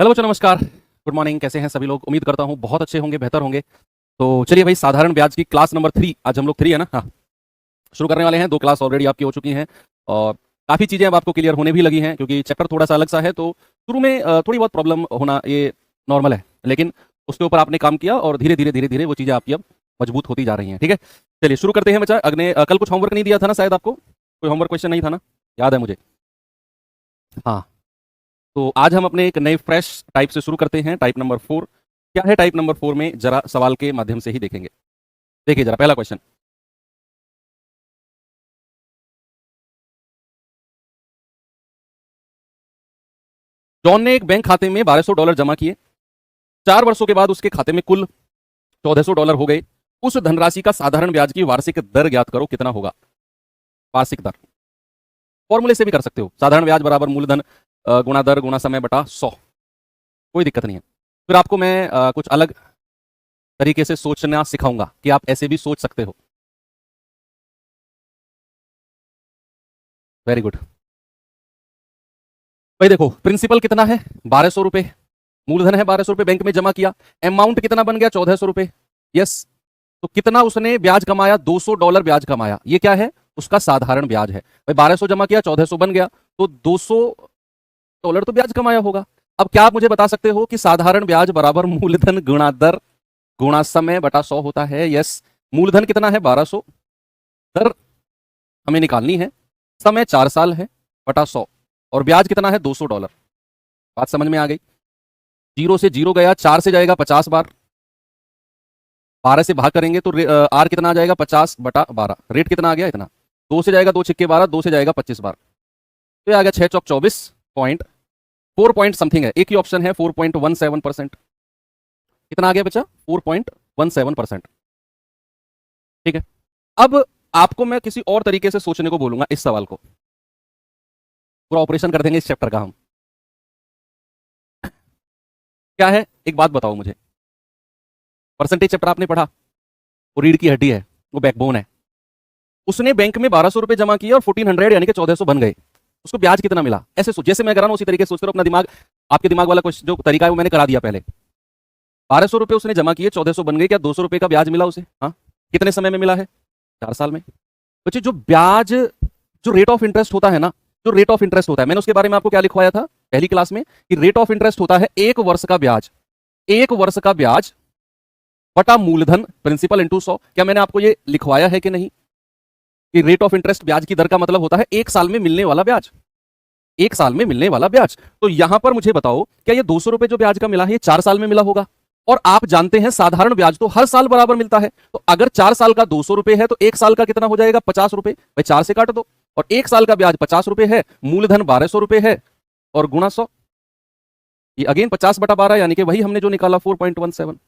Hello बच्चों, नमस्कार, good morning. कैसे हैं सभी लोग? उम्मीद करता हूँ बहुत अच्छे होंगे, बेहतर होंगे। तो चलिए भाई, साधारण ब्याज की क्लास नंबर 3, आज हम लोग 3 है ना, हाँ, शुरू करने वाले हैं। 2 क्लास ऑलरेडी आपकी हो चुकी हैं और काफ़ी चीज़ें अब आपको क्लियर होने भी लगी हैं, क्योंकि चैप्टर थोड़ा सा अलग सा है। तो शुरू में थोड़ी बहुत प्रॉब्लम होना ये नॉर्मल है, लेकिन उसके ऊपर आपने काम किया और धीरे धीरे धीरे धीरे वो चीज़ें आपकी अब मजबूत होती जा रही हैं। ठीक है, चलिए शुरू करते हैं बच्चा। अगले कल कुछ होमवर्क नहीं दिया था ना शायद आपको? कोई होमवर्क क्वेश्चन नहीं था ना? याद है मुझे। हाँ, तो आज हम अपने एक नए फ्रेश टाइप से शुरू करते हैं, टाइप नंबर 4। क्या है टाइप नंबर 4 में, जरा सवाल के माध्यम से ही देखेंगे। देखिए जरा पहला क्वेश्चन। जॉन ने एक बैंक खाते में $1200 जमा किए। 4 वर्षों के बाद उसके खाते में कुल $1400 हो गए। उस धनराशि का साधारण ब्याज की वार्षिक दर ज्ञात करो, कितना होगा? वार्षिक दर फॉर्मूले से भी कर सकते हो। साधारण ब्याज बराबर मूलधन गुणा दर गुणा समय बटा 100। कोई दिक्कत नहीं है। फिर आपको मैं कुछ अलग तरीके से सोचना सिखाऊंगा कि आप ऐसे भी सोच सकते हो। वेरी गुड भाई। देखो प्रिंसिपल कितना है? ₹1200। मूलधन है ₹1200, बैंक में जमा किया। अमाउंट कितना बन गया? ₹1400। यस। तो कितना उसने ब्याज कमाया? $200 ब्याज कमाया। ये क्या है? उसका साधारण ब्याज है भाई। 1200 जमा किया, 1400 बन गया, तो $200 तो ब्याज कमाया होगा। अब क्या आप मुझे बता सकते हो कि साधारण ब्याज बराबर मूलधन गुणा दर गुणा समय बटा 100 होता है? यस। मूलधन कितना है? 1200। दर हमें निकालनी है। समय 4 साल है बटा 100। और ब्याज कितना है? $200। बात समझ में आ गई? जीरो से जीरो गया, 4 से जाएगा 50 बार, 12 से भाग करेंगे तो आर कितना आ जाएगा? 50 बटा 12। रेट कितना आ गया? इतना। 2 से जाएगा 2 छिक्के 12, 2 से जाएगा 25 बार, तो ये आ गया 6 चौक 24 पॉइंट 4 पॉइंट समथिंग है। एक ही ऑप्शन है 4.17%। कितना आ गया बच्चा? 4.17%। ठीक है। अब आपको मैं किसी और तरीके से सोचने को बोलूंगा इस सवाल को। पूरा ऑपरेशन कर देंगे इस चैप्टर का हम। क्या है? एक बात बताओ मुझे। परसेंटेज चैप्टर आपने पढ़ा? वो रीढ़ की हड्डी है, वो बैकबोन है। उसने बैंक में ₹1200 जमा किया और 1400 यानी कि 1400 बन गए। उसको ब्याज कितना मिला? ऐसे सोच, जैसे मैं कर रहा हूं उसी तरीके से सोच करो। अपना दिमाग, आपके दिमाग वाला क्वेश्चन जो तरीका है वो मैंने करा दिया पहले। ₹1200 उसने जमा किए, 1400 बन गए। क्या ₹200 का ब्याज मिला उसे? हाँ। कितने समय में मिला है? 4 साल में। बच्चे जो ब्याज, जो रेट ऑफ इंटरेस्ट होता है ना, जो रेट ऑफ इंटरेस्ट होता है, मैंने उसके बारे में आपको क्या लिखवाया था पहली क्लास में कि रेट ऑफ इंटरेस्ट होता है 1 वर्ष का ब्याज। 1 वर्ष का ब्याज बटा मूलधन, प्रिंसिपल इंटू 100। क्या मैंने आपको ये लिखवाया है कि नहीं कि रेट ऑफ इंटरेस्ट ब्याज की दर का मतलब होता है 1 साल में मिलने वाला ब्याज। 1 साल में मिलने वाला ब्याज। तो यहां पर मुझे बताओ, क्या ये ₹200 जो ब्याज का मिला है ये 4 साल में मिला होगा? और आप जानते हैं साधारण ब्याज तो हर साल बराबर मिलता है। तो अगर 4 साल का ₹200 है तो 1 साल का कितना हो जाएगा? ₹50। भाई 4 से काट दो। और 1 साल का ब्याज ₹50 है, मूलधन ₹1200 है, और गुणा 100। ये अगेन 50 बटा 12 यानी कि वही हमने जो निकाला 4.17।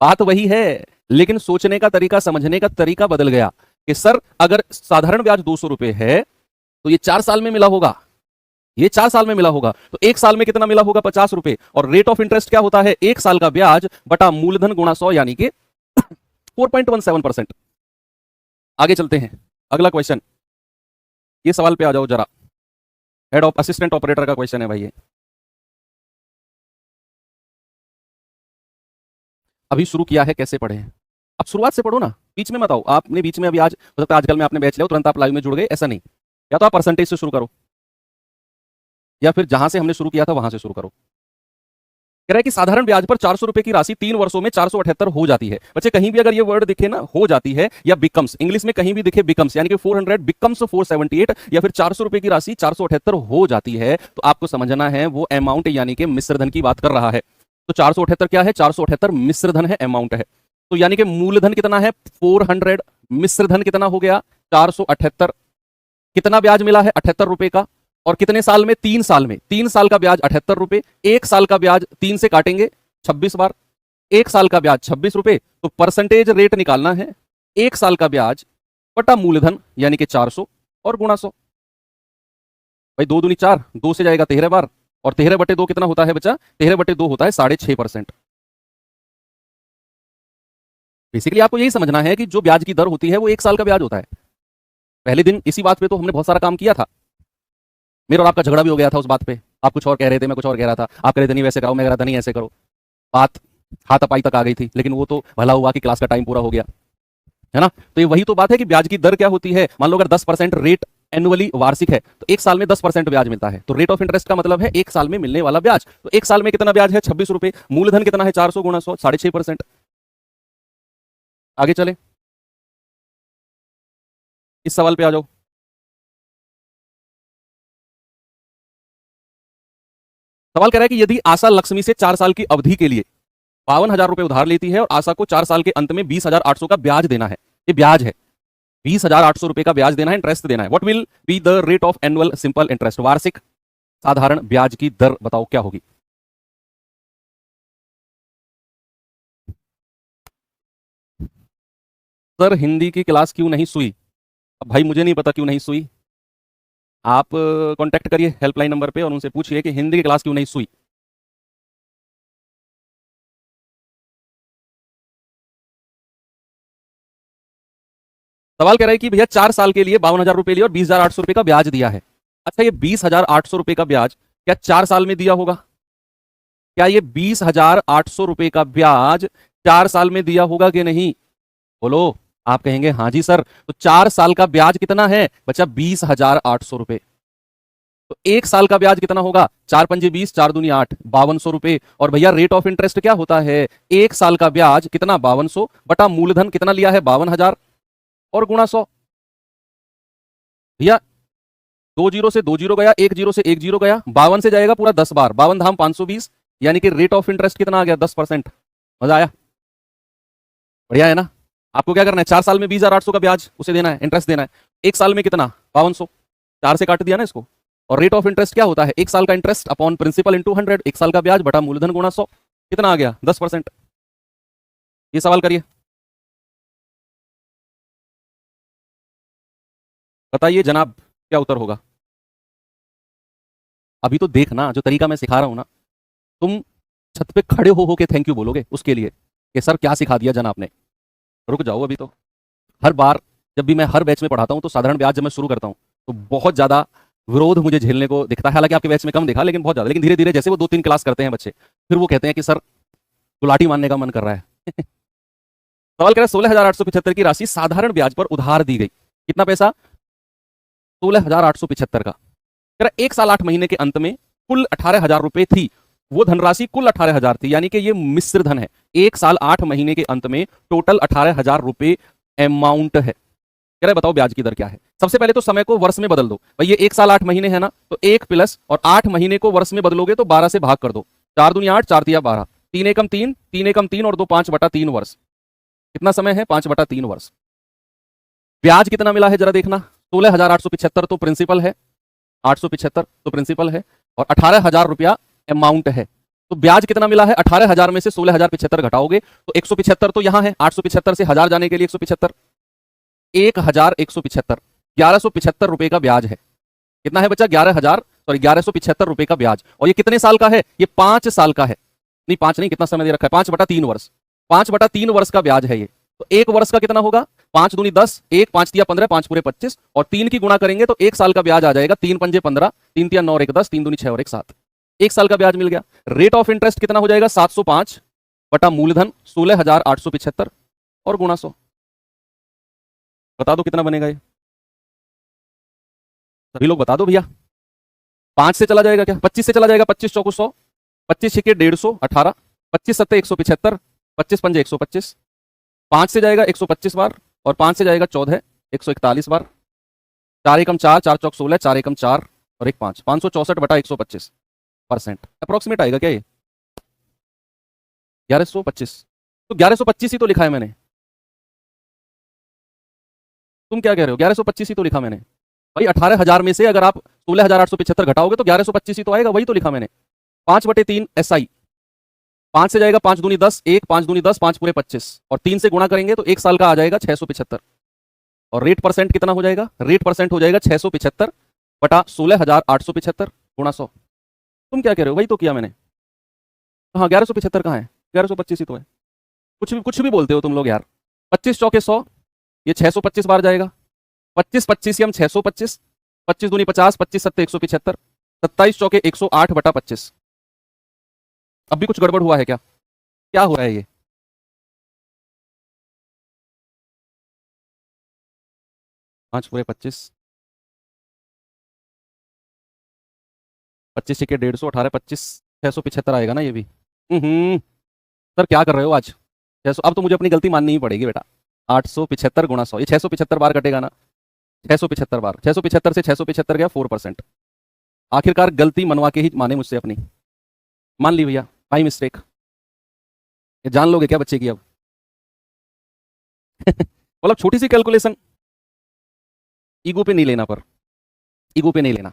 बात वही है, लेकिन सोचने का तरीका, समझने का तरीका बदल गया कि सर अगर साधारण ब्याज ₹200 है तो ये 4 साल में मिला होगा। ये 4 साल में मिला होगा तो 1 साल में कितना मिला होगा? ₹50। और रेट ऑफ इंटरेस्ट क्या होता है? 1 साल का ब्याज बटा मूलधन गुणा 100 यानी कि 4.17%। आगे चलते हैं, अगला क्वेश्चन। ये सवाल पे आ जाओ जरा। हेड ऑफ असिस्टेंट ऑपरेटर का क्वेश्चन है भाई ये। अभी शुरू किया है, कैसे पढ़े हैं? आप शुरुआत से पढ़ो ना, बीच में मत आओ। आपने बीच में अभी, आज हो सकता है आजकल में आपने बैच लिया तुरंत आप लाइव में जुड़ गए, ऐसा नहीं। या तो आप परसेंटेज से शुरू करो, या फिर जहां से हमने शुरू किया था वहां से शुरू करो। कह रहा है कि साधारण ब्याज पर ₹400 की राशि 3 वर्षों में 478 हो जाती है। बच्चे कहीं भी अगर ये वर्ड दिखे ना, हो जाती है या बिकम्स, इंग्लिश में कहीं भी दिखे बिकम्स, यानी कि 400 बिकम्स 478, या फिर ₹400 की राशि 478 हो जाती है, तो आपको समझना है वो अमाउंट यानी कि मिश्रधन की बात कर रहा है। तो 478 क्या है? 478 मिश्रधन है, अमाउंट है। तो यानी कि मूलधन कितना है? 400, मिश्रधन कितना हो गया? 478। कितना ब्याज मिला है? ₹78 का। और कितने साल में? 3 साल में। 3 साल का ब्याज ₹78। 1 साल का ब्याज 3 से काटेंगे 26 बार, 1 साल का ब्याज ₹26। तो परसेंटेज रेट निकालना है 1 साल का ब्याज बटा मूलधन यानी कि 400 और गुणा 100। भाई 2 दूनी 4, 2 से जाएगा 13 बार, और 13 बटे 2 कितना होता है बच्चा? 13 बटे 2 होता है 6.5%। बेसिकली आपको यही समझना है कि जो ब्याज की दर होती है वो 1 साल का ब्याज होता है। पहले दिन इसी बात पे तो हमने बहुत सारा काम किया था। मेरा और आपका झगड़ा भी हो गया था उस बात पे। आप कुछ और कह रहे थे, मैं कुछ और कह रहा था, आप कह रहे थे नहीं वैसे कराओ, मैं कह रहा था नहीं ऐसे करो। बात हाथापाई तक आ गई थी, लेकिन वो तो भला हुआ कि क्लास का टाइम पूरा हो गया, है ना। तो ये वही तो बात है कि ब्याज की दर क्या होती है। मान लो अगर 10% रेट एनुअली वार्षिक है तो एक साल में 10% ब्याज मिलता है, तो रेट ऑफ इंटरेस्ट का मतलब है एक साल में मिलने वाला ब्याज। तो एक साल में कितना ब्याज है? 26 रुपए। मूलधन कितना है? 400 गुणा 100, 6.5%। आगे चले, इस सवाल पे आ जाओ। सवाल कह रहा है कि यदि आशा लक्ष्मी से 4 साल की अवधि के लिए 52,000 रुपए उधार लेती है और आशा को 4 साल के अंत में 20,800 का ब्याज देना है, ये ब्याज है, 20,800 रुपए का ब्याज देना है, इंटरेस्ट देना है। What will be the rate of annual simple interest? वार्षिक साधारण ब्याज की दर बताओ क्या होगी। सर हिंदी की क्लास क्यों नहीं सुई? अब भाई मुझे नहीं पता क्यों नहीं सुई, आप कांटेक्ट करिए हेल्पलाइन नंबर पे और उनसे पूछिए कि हिंदी की क्लास क्यों नहीं सुई। सवाल कह रहा है कि भैया 4 साल के लिए 52,000 रुपए लिए और 20,800 रुपए का ब्याज दिया है। अच्छा ये 20,800 रुपए का ब्याज क्या 4 साल में दिया होगा? क्या ये 20,800 रुपए का ब्याज 4 साल में दिया होगा कि नहीं? बोलो। आप कहेंगे हाँ जी सर, तो 4 साल का ब्याज कितना है बच्चा? 20,800 रुपए। तो एक साल का ब्याज कितना होगा? 4 पंजे 20, 4 दूनी 8, 5200 रुपए। और भैया रेट ऑफ इंटरेस्ट क्या होता है? एक साल का ब्याज कितना? 5200 बटा मूलधन कितना लिया है? 52,000 और गुणा 100। भैया 2 जीरो से 2 जीरो गया, 1 जीरो से 1 जीरो गया, 52 से जाएगा पूरा 10 बार, 52 धाम 520, यानी कि रेट ऑफ इंटरेस्ट कितना आ गया? 10%। मजा आया? बढ़िया है ना। आपको क्या करना है? 4 साल में 20,800 का ब्याज उसे देना है, इंटरेस्ट देना है। एक साल में कितना? 5200, 4 से काट दिया ना इसको। और रेट ऑफ इंटरेस्ट क्या होता है? एक साल का इंटरेस्ट अपॉन प्रिंसिपल इंटू 100, एक साल का ब्याज बटा मूलधन गुणा 100, कितना आ गया? 10%। ये सवाल करिए, बताइए जनाब क्या उत्तर होगा। अभी तो देखना, जो तरीका मैं सिखा रहा हूं ना, तुम छत पे खड़े हो के थैंक यू बोलोगे उसके लिए कि सर क्या सिखा दिया जनाब ने। रुक जाओ अभी तो। हर बार जब भी मैं हर बैच में पढ़ाता हूं तो साधारण ब्याज जब मैं शुरू करता हूं तो बहुत ज्यादा विरोध मुझे झेलने को दिखता है। हालांकि आपके बैच में कम दिखा, लेकिन बहुत ज्यादा। लेकिन धीरे धीरे जैसे वो 2-3 क्लास करते हैं बच्चे, फिर वो कहते हैं कि सर गुलाटी मारने का मन कर रहा है। सवाल कर रहा है 16,875 की राशि साधारण ब्याज पर उधार दी गई। कितना पैसा? 16,875 का। कह रहा 1 साल 8 महीने के अंत में कुल 18,000 रुपए थी। वो धनराशि कुल 18,000 थी, यानी कि ये मिश्र धन है। 1 साल 8 महीने के अंत में टोटल 18,000 रुपए अमाउंट है। कह रहे बताओ ब्याज की दर क्या है। सबसे पहले तो समय को वर्ष में बदल दो भाई, ये 1 साल 8 महीने है ना, तो 1 प्लस और 8 महीने को वर्ष में बदलोगे तो 12 से भाग कर दो। 4 दूनी 8, 4 तिया 12, 3 एकम 3, 3 एकम 3 और 2 5/3 वर्ष। कितना समय है? 5/3 वर्ष। ब्याज कितना मिला है जरा देखना। 16,875 तो प्रिंसिपल है, 875 तो प्रिंसिपल है, और 18,000 रुपया अमाउंट है। तो ब्याज कितना मिला है? 18,000 में से 16,075 घटाओगे तो 175 तो यहां है, 875 से 1000 जाने के लिए 175, 1,175, 1,175 रुपए का ब्याज है। कितना है बच्चा? 1,175 रुपए का ब्याज। और ये कितने साल का है? ये 5 साल का है। नहीं 5 नहीं, कितना समय दे रखा है? 5/3 वर्ष। 5/3 वर्ष का ब्याज है ये। तो एक वर्ष का कितना होगा? 5 दूनी 10, 1 5 तिया 15, 5 पूरे 25, और 3 की गुणा करेंगे तो एक साल का ब्याज आ जाएगा 3 पंजे 15, 3 तिया 9 और 1 10, 3 दूनी 6 और 1 7। एक साल का ब्याज मिल गया। रेट ऑफ इंटरेस्ट कितना हो जाएगा? 705 बटा मूलधन 16,875 और गुणा 100। बता दो कितना बनेगा ये, सभी लोग बता दो भैया। 5 से चला जाएगा क्या? 25 से चला जाएगा। 25 चौको 100, 25 छिके 150, 18, 25 सत्ते 175, 25 पंजे 125, 5 से जाएगा 125 बार, और 5 से जाएगा 14, 141 बार, 4 एकम 4, 4 चौक 16, 4 एकम 4 और 1 5, 564 बटा 125% अप्रोक्सीमेट आएगा क्या ये? 1125। तो 1125 ही तो लिखा है मैंने। तुम क्या कह रहे हो? 1125 ही तो लिखा मैंने भाई। 18,000 में से अगर आप 16,875 घटाओगे तो 1125 ही तो आएगा, वही तो लिखा मैंने। 5/3 SI, 5 से जाएगा 5 दूनी 10, 1 5 दूनी 10, 5 पूरे 25, और 3 से गुणा करेंगे तो एक साल का आ जाएगा 675। और रेट परसेंट कितना हो जाएगा? रेट परसेंट हो जाएगा 675 बटा 16,875 गुणा 100। तुम क्या कह रहे हो? वही तो किया मैंने। हाँ 1175 कहाँ है? 1125 ही तो है। कुछ भी बोलते हो तुम लोग यार। 25 चौके 100, ये 625 बार जाएगा। 25 25 हम 625, 25 दूनी 50, 25 सत्ते 175, 27 चौके 108/25। अब भी कुछ गड़बड़ हुआ है क्या? क्या हो रहा है ये? पांच पूरे 25, 25 के 150, 18 25, 675 आएगा ना ये भी। सर क्या कर रहे हो आज? 600, अब तो मुझे अपनी गलती माननी ही पड़ेगी बेटा। 875 गुणा 100, ये 675 बार कटेगा ना। 675 बार, 675 से 675 गया 4%। आखिरकार गलती मनवा के ही माने मुझसे अपनी। मान ली भैया, माई मिस्टेक। ये जान लोगे क्या बच्चे की अब? मतलब छोटी सी कैलकुलेशन, ईगो पे नहीं लेना, पर ईगो पे नहीं लेना,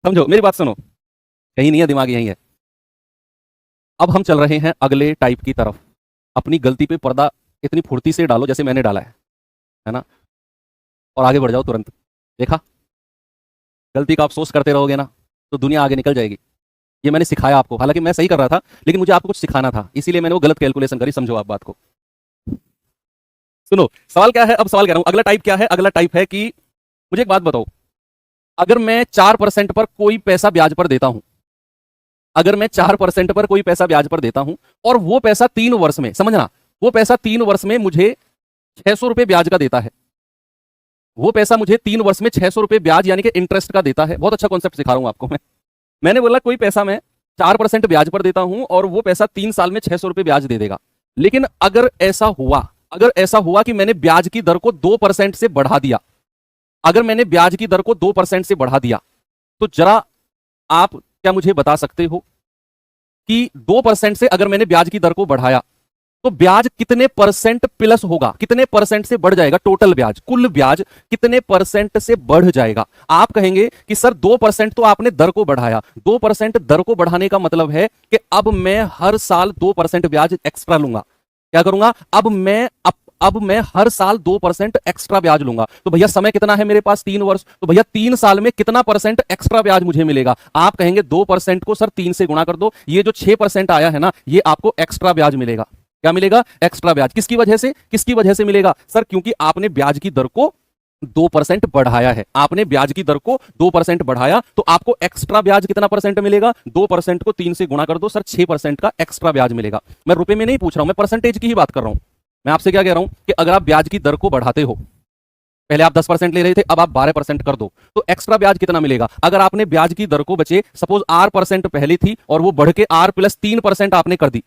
समझो मेरी बात सुनो। कहीं नहीं है, दिमाग यहीं है। अब हम चल रहे हैं अगले टाइप की तरफ। अपनी गलती पे पर्दा इतनी फुर्ती से डालो जैसे मैंने डाला है ना, और आगे बढ़ जाओ तुरंत। देखा, गलती का अफसोस करते रहोगे ना तो दुनिया आगे निकल जाएगी। ये मैंने सिखाया आपको, हालांकि मैं सही कर रहा था, लेकिन मुझे आपको कुछ सिखाना था, इसीलिए मैंने वो गलत कैलकुलेशन करी। समझो आप बात को। सुनो सवाल क्या है, अब सवाल कह रहा हूं अगला टाइप क्या है। अगला टाइप है कि मुझे एक बात बताओ, अगर मैं 4% पर कोई पैसा ब्याज पर देता हूं, अगर मैं 4% पर कोई पैसा ब्याज पर देता हूं और वो पैसा 3 वर्ष में, समझना, वो पैसा 3 वर्ष में मुझे 600 रुपए ब्याज का देता है, वो पैसा मुझे 3 वर्ष में 600 रुपए ब्याज यानी कि इंटरेस्ट का देता है। बहुत अच्छा कॉन्सेप्ट सिखा रहा हूं आपको मैं। मैंने बोला कोई पैसा मैं 4% ब्याज पर देता हूं और वो पैसा 3 साल में 600 रुपए ब्याज दे देगा। लेकिन अगर ऐसा हुआ, अगर ऐसा हुआ कि मैंने ब्याज की दर को 2% से बढ़ा दिया, अगर मैंने ब्याज की दर को 2% से बढ़ा दिया, तो जरा आप क्या मुझे बता सकते हो कि 2% से अगर मैंने ब्याज की दर को बढ़ाया तो ब्याज कितने परसेंट प्लस होगा, कितने परसेंट से बढ़ जाएगा? टोटल ब्याज, कुल ब्याज कितने परसेंट से बढ़ जाएगा? आप कहेंगे कि सर 2% तो आपने दर को बढ़ाया, 2% दर को बढ़ाने का मतलब है कि अब मैं हर साल 2% ब्याज एक्स्ट्रा लूंगा। क्या करूंगा? अब मैं हर साल 2% एक्स्ट्रा ब्याज लूंगा। तो भैया समय कितना है मेरे पास? 3 वर्ष। तो भैया 3 साल में कितना परसेंट एक्स्ट्रा ब्याज मुझे मिलेगा? आप कहेंगे 2% को सर 3 से गुणा कर दो, ये जो 6% आया है ना, ये आपको एक्स्ट्रा ब्याज मिलेगा। क्या मिलेगा? एक्स्ट्रा ब्याज। किसकी वजह से? किसकी वजह से मिलेगा? सर क्योंकि आपने ब्याज की दर को 2% बढ़ाया है, आपने ब्याज की दर को 2% बढ़ाया, तो आपको एक्स्ट्रा ब्याज कितना परसेंट मिलेगा? 2% को 3 से गुणा कर दो सर, 6% का एक्स्ट्रा ब्याज मिलेगा। मैं रुपए में नहीं पूछ रहा हूं, मैं परसेंटेज की ही बात कर रहा हूं। मैं आपसे क्या कह रहा हूं कि अगर आप ब्याज की दर को बढ़ाते हो, पहले आप 10% ले रहे थे, अब आप 12% कर दो, तो एक्स्ट्रा ब्याज कितना मिलेगा? अगर आपने ब्याज की दर को बचे सपोज R% पहले थी और वो बढ़ के R+3% आपने कर दी,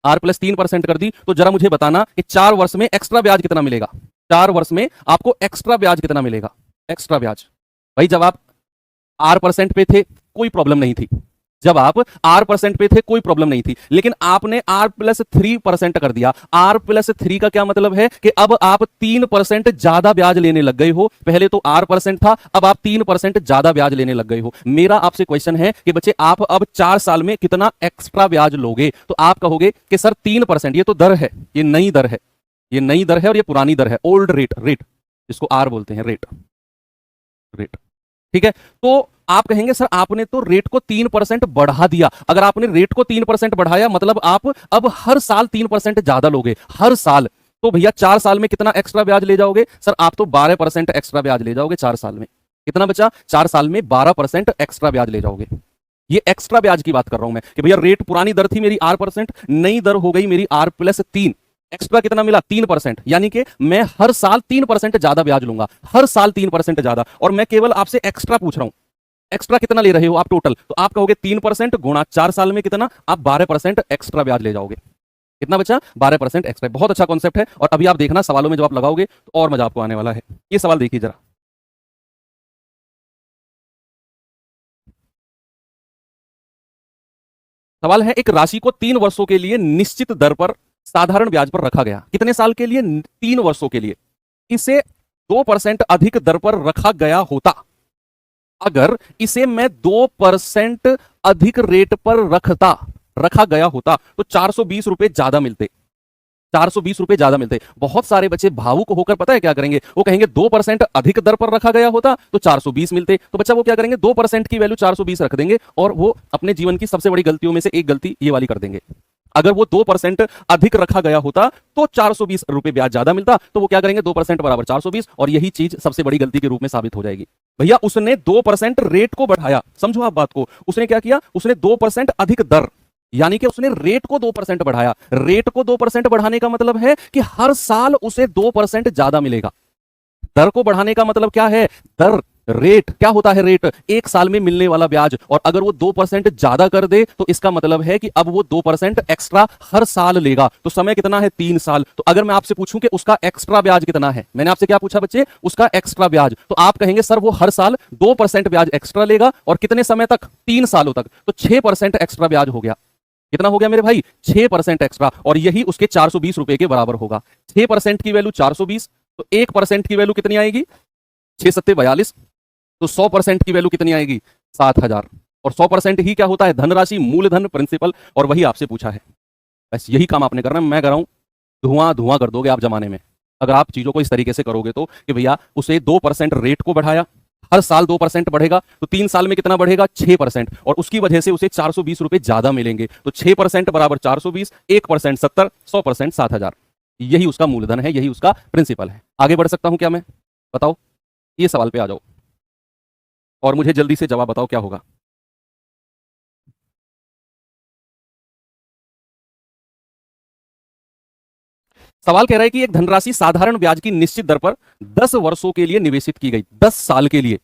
R+3% कर दी, तो जरा मुझे बताना कि 4 वर्ष में एक्स्ट्रा ब्याज कितना मिलेगा? 4 वर्ष में आपको एक्स्ट्रा ब्याज कितना मिलेगा? एक्स्ट्रा ब्याज भाई, जब आप R% पे थे कोई प्रॉब्लम नहीं थी, जब आप R% पे थे कोई प्रॉब्लम नहीं थी, लेकिन आपने R+3% कर दिया। R+3 का क्या मतलब है कि अब आप 3% ज्यादा ब्याज लेने लग गए हो। पहले तो R% था, अब आप 3% ज्यादा ब्याज लेने लग गए हो। मेरा आपसे क्वेश्चन है कि बच्चे आप अब 4 साल में कितना एक्स्ट्रा ब्याज लोगे? तो आप कहोगे कि सर 3%, ये तो दर है, ये नई दर है, ये नई दर है और ये पुरानी दर है, ओल्ड रेट, रेट जिसको R बोलते हैं, रेट, रेट, ठीक है। तो आप कहेंगे सर आपने तो रेट को 3% बढ़ा दिया। अगर आपने रेट को 3% बढ़ाया मतलब आप अब हर साल 3% ज्यादा लोगे, हर साल। तो भैया 4 साल में कितना एक्स्ट्रा ब्याज ले जाओगे? सर आप तो 12% एक्स्ट्रा ब्याज ले जाओगे 4 साल में। कितना बचा? 4 साल में 12% एक्स्ट्रा ब्याज ले जाओगे। ये एक्स्ट्रा ब्याज की बात कर रहा हूं मैं कि भैया रेट पुरानी दर थी मेरी R%, नई दर हो गई मेरी R+3, एक्स्ट्रा कितना मिला? 3%, यानी कि मैं हर साल 3% ज्यादा ब्याज लूंगा, हर साल 3% ज्यादा। और मैं केवल आपसे एक्स्ट्रा पूछ रहा हूं, एक्स्ट्रा कितना ले रहे हो आप टोटल? तो आप कहोगे 3% गुणा 4 साल में कितना? आप 12% एक्स्ट्रा ब्याज ले जाओगे। कितना बचा? 12% एक्स्ट्रा। बहुत अच्छा कॉन्सेप्ट है, और अभी आप देखना सवालों में जब आप लगाओगे तो और मजा आपको आने वाला है। ये सवाल देखिए जरा, सवाल है एक राशि को 3 वर्षों के लिए निश्चित दर पर साधारण ब्याज पर रखा गया। कितने साल के लिए? 3 वर्षों के लिए। इसे 2% अधिक दर पर रखा गया होता, अगर इसे मैं 2% अधिक रेट पर रखा गया होता तो 420 रुपए ज्यादा मिलते, 420 रुपए ज्यादा मिलते। बहुत सारे बच्चे भावुक होकर पता है क्या करेंगे? वो कहेंगे 2% अधिक दर पर रखा गया होता तो 420 मिलते। तो बच्चा वो क्या करेंगे? 2% की वैल्यू 420 रख देंगे और वो अपने जीवन की सबसे बड़ी गलतियों में से एक गलती ये वाली कर देंगे। अगर वो 2% अधिक रखा गया होता तो 420 रुपए ब्याज ज्यादा मिलता, तो वो क्या करेंगे? 2% बराबर 420, और यही चीज सबसे बड़ी गलती के रूप में साबित हो जाएगी। भैया उसने 2% रेट को बढ़ाया, समझो आप बात को, उसने क्या किया, उसने 2% अधिक दर, यानी कि उसने रेट को 2% बढ़ाया। रेट को 2% बढ़ाने का मतलब है कि हर साल उसे 2% ज्यादा मिलेगा। दर को बढ़ाने का मतलब क्या है, दर, रेट क्या होता है, रेट एक साल में मिलने वाला ब्याज, और अगर वो 2% ज्यादा कर दे तो इसका मतलब है कि अब वो 2% एक्स्ट्रा हर साल लेगा। तो समय कितना है, 3 साल। तो अगर मैं आपसे पूछूं कि उसका एक्स्ट्रा ब्याज कितना है, मैंने आपसे क्या पूछा बच्चे, उसका एक्स्ट्रा ब्याज, तो आप कहेंगे सर वो हर साल 2% ब्याज एक्स्ट्रा लेगा, और कितने समय तक, 3 सालों तक। तो 6% एक्स्ट्रा ब्याज हो गया। कितना हो गया मेरे भाई, 6% एक्स्ट्रा, और यही उसके 420 रुपए के बराबर होगा। 6% की वैल्यू 420, तो 1% की वैल्यू कितनी आएगी, 6 सत्ते 42, तो 100% की वैल्यू कितनी आएगी, 7000। और 100% ही क्या होता है, धनराशि, मूलधन, प्रिंसिपल, और वही आपसे पूछा है। बस यही काम आपने करना है। मैं कर रहा हूं, धुआं धुआं कर दोगे आप जमाने में, अगर आप चीजों को इस तरीके से करोगे तो, कि भैया उसे 2% रेट को बढ़ाया, हर साल 2% बढ़ेगा, तो 3 साल में कितना बढ़ेगा, 6%, और उसकी वजह से उसे 420 रुपए ज्यादा मिलेंगे। तो 6% बराबर 420, 1% 70, 100% 7000। यही उसका मूलधन है, यही उसका प्रिंसिपल है। आगे बढ़ सकता हूं क्या मैं, बताओ, ये सवाल पे आ जाओ और मुझे जल्दी से जवाब बताओ क्या होगा। सवाल कह रहा है कि एक धनराशि साधारण ब्याज की निश्चित दर पर 10 वर्षों के लिए निवेशित की गई, 10 साल के लिए,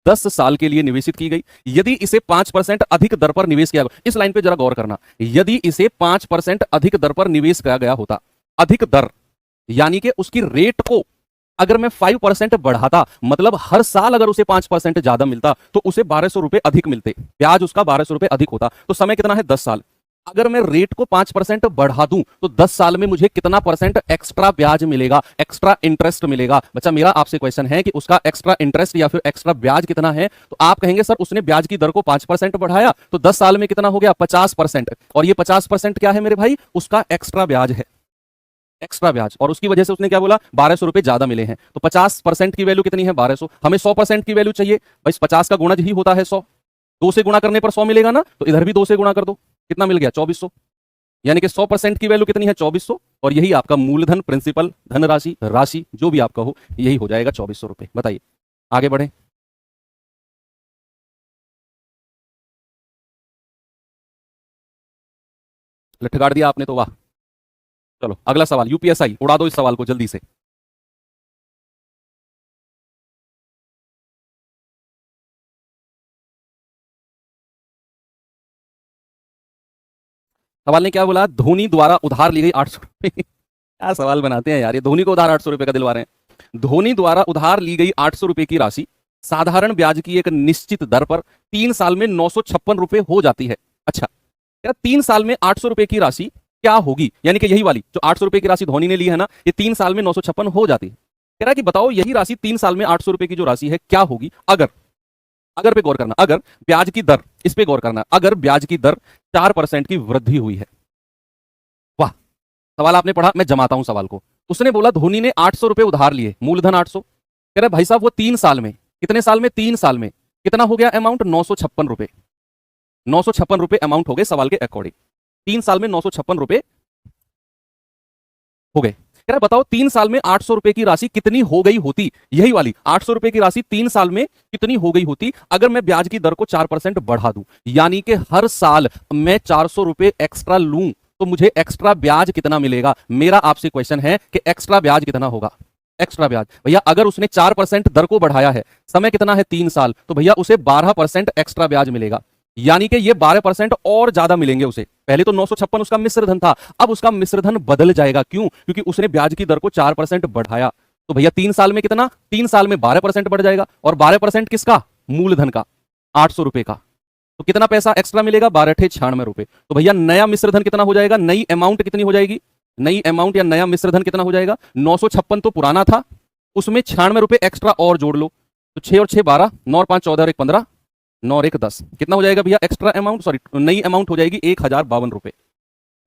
10 साल के लिए निवेशित की गई। यदि इसे 5% अधिक दर पर निवेश किया गया, इस लाइन पे जरा गौर करना, यदि इसे 5% अधिक दर पर निवेश किया गया होता, अधिक दर यानी कि उसकी रेट को अगर मैं 5% बढ़ाता, मतलब हर साल अगर उसे 5% ज्यादा मिलता, तो उसे 1200 रुपए अधिक मिलते, ब्याज उसका 1200 रुपए अधिक होता। तो समय कितना है, 10 साल। अगर मैं रेट को 5% बढ़ा दूं तो 10 साल में मुझे कितना परसेंट एक्स्ट्रा ब्याज मिलेगा, एक्स्ट्रा इंटरेस्ट मिलेगा। बच्चा मेरा आपसे क्वेश्चन है कि उसका एक्स्ट्रा इंटरेस्ट या फिर एक्स्ट्रा ब्याज कितना है, तो आप कहेंगे सर उसने ब्याज की दर को 5% बढ़ाया, तो 10 साल में कितना हो गया, 50%, और ये 50% क्या है मेरे भाई, उसका एक्स्ट्रा ब्याज है, एक्स्ट्रा ब्याज, और उसकी वजह से उसने क्या बोला, 1200 रुपए ज्यादा मिले हैं। तो 50% की वैल्यू कितनी है, 1200। हमें 100% की वैल्यू चाहिए, भाई 50 का गुणज ही होता है 100, 2 से गुणा करने पर 100 मिलेगा ना, तो इधर भी 2 से गुणा कर दो, कितना मिल गया, 2400। यानी कि 100% की वैल्यू कितनी है, 2400, और यही आपका मूलधन, प्रिंसिपल, धनराशि, राशि, जो भी आपका हो, यही हो जाएगा 2400 रुपए। बताइए, आगे बढ़े। लठगाड़ दिया आपने तो, वाह। चलो अगला सवाल, यूपीएसआई, उड़ा दो इस सवाल को जल्दी से। सवाल ने क्या बोला, धोनी द्वारा उधार ली गई 800 रुपए क्या सवाल बनाते हैं यार, ये धोनी को उधार 800 रुपए का दिलवा रहे हैं। धोनी द्वारा उधार ली गई 800 रुपए की राशि साधारण ब्याज की एक निश्चित दर पर 3 साल में 956 रुपए हो जाती है। अच्छा, क्या 3 साल में 800 रुपए की राशि क्या होगी, यानी कि यही वाली जो 800 रुपए की राशि धोनी ने ली है ना, ये 3 साल में 956 हो जाती है। कह रहा है कि बताओ यही राशि 3 साल में 800 रुपए की जो राशि है क्या होगी, अगर, अगर पे गौर करना, अगर ब्याज की दर, इस पे गौर करना, अगर ब्याज की दर 4% की वृद्धि हुई है। वाह, सवाल आपने पढ़ा, मैं जमाता हूं सवाल को। उसने बोला धोनी ने 800 रुपए उधार लिए, मूलधन 800। कह रहे भाई साहब वो 3 साल में, कितने साल में, 3 साल में कितना हो गया अमाउंट, 956 रुपए, 956 रुपए अमाउंट हो गए सवाल के अकॉर्डिंग। 3 साल में 956 रुपए हो गए। कह रहा बताओ 3 साल में 800 रुपए की राशि कितनी हो गई होती, यही वाली 800 रुपए की राशि 3 साल में कितनी हो गई होती अगर मैं ब्याज की दर को 4% बढ़ा दूं, यानी कि हर साल मैं 400 रुपए एक्स्ट्रा लूं तो मुझे एक्स्ट्रा ब्याज कितना मिलेगा। मेरा आपसे क्वेश्चन है कि एक्स्ट्रा ब्याज कितना होगा, एक्स्ट्रा ब्याज। भैया अगर उसने 4% दर को बढ़ाया है, समय कितना है 3 साल, तो भैया उसे 12% एक्स्ट्रा ब्याज मिलेगा, यानी कि ये 12% और ज्यादा मिलेंगे उसे। पहले तो 956 उसका मिश्र धन था, अब उसका मिश्र धन बदल जाएगा, क्यों, क्योंकि उसने ब्याज की दर को 4% बढ़ाया। तो भैया 3 साल में कितना, 3 साल में 12% बढ़ जाएगा, और 12% किसका, मूलधन का, 800 रुपए का। तो कितना पैसा एक्स्ट्रा मिलेगा, 1296 रुपए। तो भैया नया मिश्रधन कितना हो जाएगा, नई अमाउंट कितनी हो जाएगी, नई अमाउंट या नया मिश्रधन कितना हो जाएगा, 956 तो पुराना था, उसमें 96 रुपए एक्स्ट्रा और जोड़ लो, तो 6 और 6 12, 9 और 5 14 और 1 15, 9 और 1 10, कितना हो जाएगा भैया एक्स्ट्रा अमाउंट, सॉरी नई अमाउंट हो जाएगी 1052 रुपए।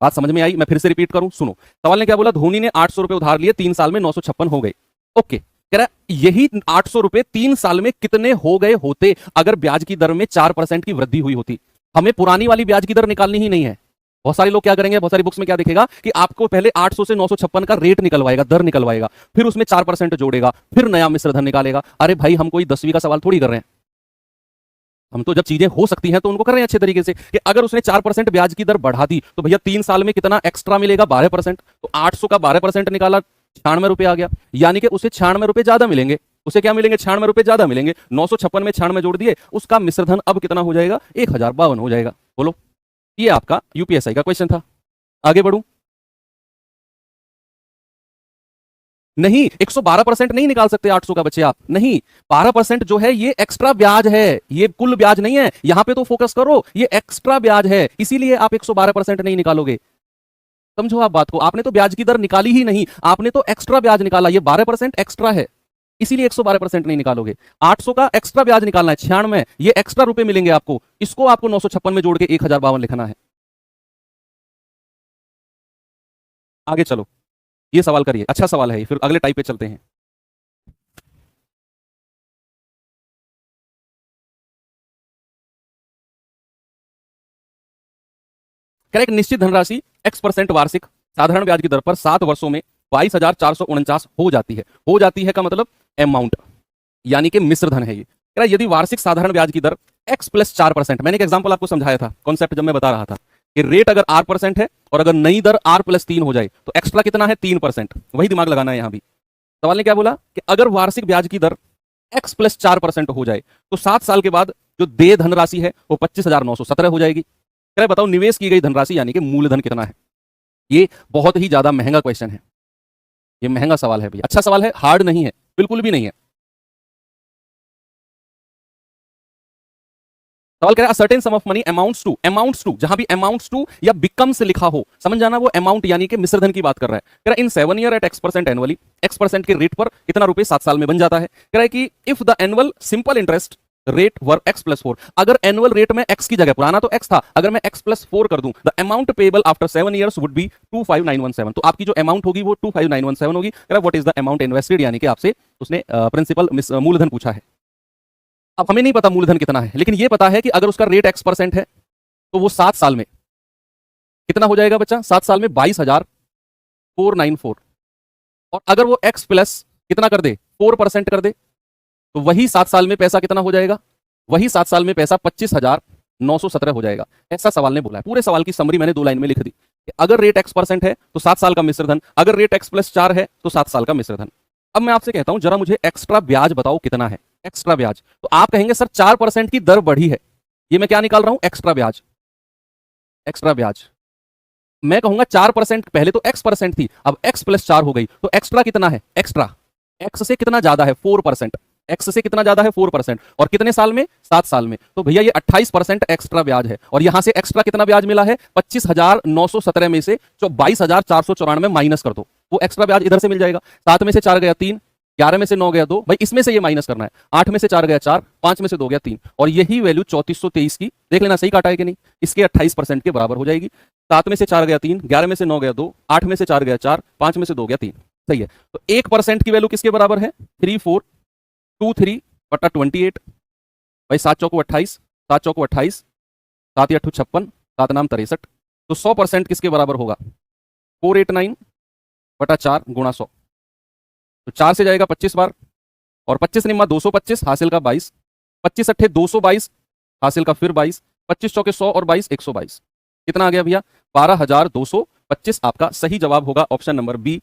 बात समझ में आई, मैं फिर से रिपीट करूं, सुनो। सवाल ने क्या बोला, धोनी ने 800 रुपए उधार लिए, 3 साल में 956 हो गए। ओके, कह रहा है यही 800 रुपए 3 साल में कितने हो गए होते अगर ब्याज की दर में 4% की वृद्धि हुई होती। हमें पुरानी वाली ब्याज की दर निकालनी ही नहीं है, बहुत सारे लोग क्या करेंगे, बहुत सारी बुक्स में क्या दिखेगा कि आपको पहले 800 से 956 का रेट निकलवाएगा, दर निकलवाएगा, फिर उसमें 4% जोड़ेगा, फिर नया मिश्र धन निकालेगा। अरे भाई, हम कोई 10वीं का सवाल थोड़ी कर रहे हैं, हम तो जब चीजें हो सकती हैं तो उनको कर रहे हैं अच्छे तरीके से कि अगर उसने 4% ब्याज की दर बढ़ा दी तो भैया 3 साल में कितना एक्स्ट्रा मिलेगा, 12%। तो 800 का 12% निकाला, 96 रुपए आ गया, यानी कि उसे 96 रुपए ज्यादा मिलेंगे। उसे क्या मिलेंगे, 96 रुपए ज्यादा मिलेंगे। 956 में 96 जोड़ दिए, उसका मिश्रधन अब कितना हो जाएगा, 1052 हो जाएगा। बोलो, ये आपका यूपीएसआई का क्वेश्चन था। आगे बढ़ू? नहीं, 112% नहीं निकाल सकते 800 का बच्चे आप, नहीं। 12% जो है ये एक्स्ट्रा ब्याज है, ये कुल ब्याज नहीं है। यहां पे तो फोकस करो, ये एक्स्ट्रा ब्याज है, इसीलिए आप 112% नहीं निकालोगे। समझो आप बात को, आपने तो ब्याज की दर निकाली ही नहीं, आपने तो एक्स्ट्रा ब्याज निकाला, ये 12% एक्स्ट्रा है, इसीलिए 112% नहीं निकालोगे। 800 का एक्स्ट्रा ब्याज निकालना है, 96, ये एक्स्ट्रा रुपए मिलेंगे आपको, इसको आपको 956 में जोड़ के 1052 लिखना है। आगे चलो, ये सवाल करिए, अच्छा सवाल है, फिर अगले टाइप पे चलते हैं। करेक्ट, निश्चित धनराशि x% वार्षिक साधारण ब्याज की दर पर 7 वर्षों में 22,449 हो जाती है। हो जाती है का मतलब अमाउंट, यानी कि मिश्र धन है ये। कह रहा है यदि वार्षिक साधारण ब्याज की दर x प्लस 4%, मैंने एक एग्जांपल आपको समझाया था, कॉन्सेप्ट जब मैं बता रहा था कि रेट अगर r% है और अगर नई दर r प्लस 3 हो जाए तो एक्स्ट्रा कितना है, 3%। वही दिमाग लगाना है यहां भी। सवाल ने क्या बोला कि अगर वार्षिक ब्याज की दर x प्लस 4% हो जाए तो 7 साल के बाद जो देय धनराशि है वो 25,917 हो जाएगी। कह रहे बताओ निवेश की गई धनराशि यानी कि मूलधन कितना है। ये बहुत ही ज्यादा महंगा क्वेश्चन है, ये महंगा सवाल है भैया। अच्छा सवाल है, हार्ड नहीं है, बिल्कुल भी नहीं है। सवाल कह रहा है certain sum of money amounts to, जहां भी अमाउंट्स टू या बिकम्स लिखा हो, समझ जाना वो अमाउंट यानी कि मिश्रधन की बात कर रहा है। कह रहा है in 7 year at x% annually, x% के रेट पर कितना रुपए 7 साल में बन जाता है। कह रहा है कि if the annual simple interest rate were x plus 4, अगर एनुअल रेट में x की जगह, पुराना तो x था, अगर मैं x प्लस 4 कर दूं, the amount payable after 7 years would be 25917, तो आपकी जो अमाउंट होगी वो 25917 होगी। कह रहा है what is the amount invested, यानी कि आपसे उसने प्रिंसिपल मूलधन पूछा है। अब हमें नहीं पता मूलधन कितना है, लेकिन ये पता है कि अगर उसका रेट x% है तो वो 7 साल में कितना हो जाएगा बच्चा, 7 साल में 22,494, और अगर वो x प्लस कितना कर दे, 4% कर दे, तो वही 7 साल में पैसा कितना हो जाएगा, वही 7 साल में पैसा 25,917 हो जाएगा। ऐसा सवाल ने बोला है। पूरे सवाल की समरी मैंने 2 लाइन में लिख दी कि अगर रेट x% है तो 7 साल का मिश्रधन, अगर रेट x प्लस 4 है तो 7 साल का मिश्रधन। अब मैं आपसे कहता हूं जरा मुझे एक्स्ट्रा ब्याज बताओ कितना है, एक्स्ट्रा ब्याज। तो आप कहेंगे सर 4% की दर बढ़ी है, ये मैं क्या निकाल रहा हूं, एक्स्ट्रा ब्याज। एक्स्ट्रा ब्याज मैं कहूंगा 4%, पहले तो x% थी, अब x प्लस 4 हो गई, तो एक्स्ट्रा कितना है, एक्स्ट्रा x से कितना ज्यादा है, 4%, x से कितना ज्यादा है, 4%, और कितने साल में, 7 साल में, तो भैया ये 28% एक्स्ट्रा ब्याज है। और यहां से एक्स्ट्रा कितना ब्याज मिला है, 25,917 में से 22,494 माइनस कर दो, वो एक्स्ट्रा ब्याज इधर से मिल जाएगा। 7 में से 4 गया 3, 11 में से 9 गया 2, भाई इसमें से ये माइनस करना है। 8 में से 4 गया 4, 5 में से 2 गया 3, और यही वैल्यू 3423 की, देख लेना सही काटा है कि नहीं, इसके 28% के बराबर हो जाएगी। 7 में से 4 गया 3, 11 में से 9 गया 2, 8 में से 4 गया 4, 5 में से 2 गया 3, सही है। तो 1% की वैल्यू किसके बराबर है, 3423 बटा 28, भाई 7 चौको 28, 7 चौको 28, 7 या 56, 7 नाम 63, तो 100% किसके बराबर होगा, 489 बटा 4 गुणा 100, तो 4 से जाएगा 25 बार, और 25 निम्मा 225, हासिल का 22, 25 अट्ठे 222, हासिल का फिर 22, 25 चौके 100 और 22 122, कितना आ गया भैया, 12,225। आपका सही जवाब होगा ऑप्शन नंबर बी,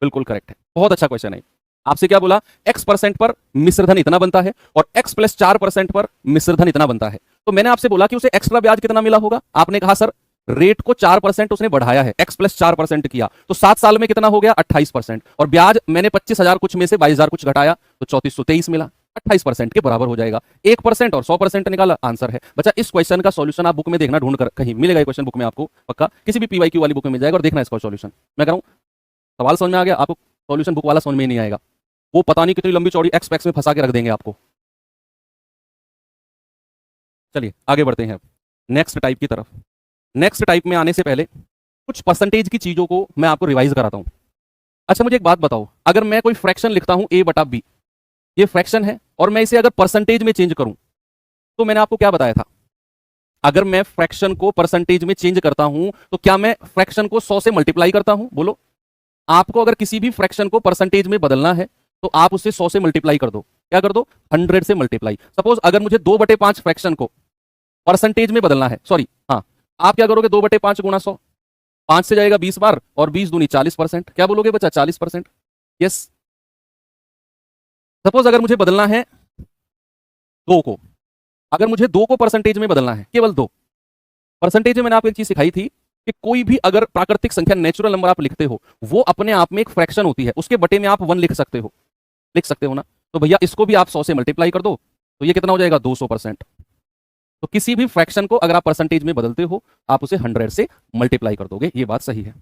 बिल्कुल करेक्ट है। बहुत अच्छा क्वेश्चन है। आपसे क्या बोला, x% पर मिश्रधन इतना बनता है और x प्लस 4% पर मिश्रधन इतना बनता है। तो मैंने आपसे बोला कि उसे एक्स्ट्रा ब्याज कितना मिला होगा, आपने कहा सर रेट को 4% उसने बढ़ाया है, x प्लस 4% किया, तो 7 साल में कितना हो गया, 28%, और ब्याज मैंने 25,000 कुछ में से 22,000 कुछ घटाया तो 3423 मिला, 28% के बराबर हो जाएगा। 1% और 100% निकाला, आंसर है। बच्चा इस क्वेश्चन का सॉल्यूशन आप बुक में देखना, ढूंढ कर, कहीं मिलेगा ये क्वेश्चन बुक में आपको, पक्का किसी भी PYQ वाली बुक में मिल जाएगा, और देखना इसका सॉल्यूशन। मैं कह रहा हूं सवाल समझ में आ गया आपको, सॉल्यूशन बुक वाला समझ में नहीं आएगा, वो पता नहीं कितनी लंबी चौड़ी एक्स में फंसा के रख देंगे आपको। चलिए आगे बढ़ते हैं नेक्स्ट टाइप की तरफ। नेक्स्ट टाइप में आने से पहले कुछ परसेंटेज की चीजों को मैं आपको रिवाइज कराता हूं। अच्छा मुझे एक बात बताओ, अगर मैं कोई फ्रैक्शन लिखता हूं a बटा b, ये फ्रैक्शन है, और मैं इसे अगर परसेंटेज में चेंज करूं, तो मैंने आपको क्या बताया था, अगर मैं फ्रैक्शन को परसेंटेज में चेंज करता हूं तो क्या मैं फ्रैक्शन को 100 से मल्टीप्लाई करता हूं? बोलो। आपको अगर किसी भी फ्रैक्शन को परसेंटेज में बदलना है तो आप उसे 100 से मल्टीप्लाई कर दो। क्या कर दो? 100 से मल्टीप्लाई। सपोज अगर मुझे 2/5 फ्रैक्शन को परसेंटेज में बदलना है, सॉरी, हाँ, आप क्या करोगे? 2/5 गुणा 100, 5 से जाएगा 20 बार और 20 दूनी 40%। क्या बोलोगे बच्चा? 40%। यस। सपोज अगर मुझे बदलना है 2 को, अगर मुझे 2 को परसेंटेज में बदलना है, केवल 2 परसेंटेज में, मैंने आपको एक चीज सिखाई थी कि कोई भी अगर प्राकृतिक संख्या, नेचुरल नंबर आप लिखते हो, वो अपने आप में एक फ्रैक्शन होती है, उसके बटे में आप 1 लिख सकते हो ना। तो भैया इसको भी आप 100 से मल्टीप्लाई कर दो तो ये कितना हो जाएगा? 200%। तो किसी भी फ्रैक्शन को अगर आप परसेंटेज में बदलते हो आप उसे 100 से मल्टीप्लाई कर दोगे। ये बात सही है।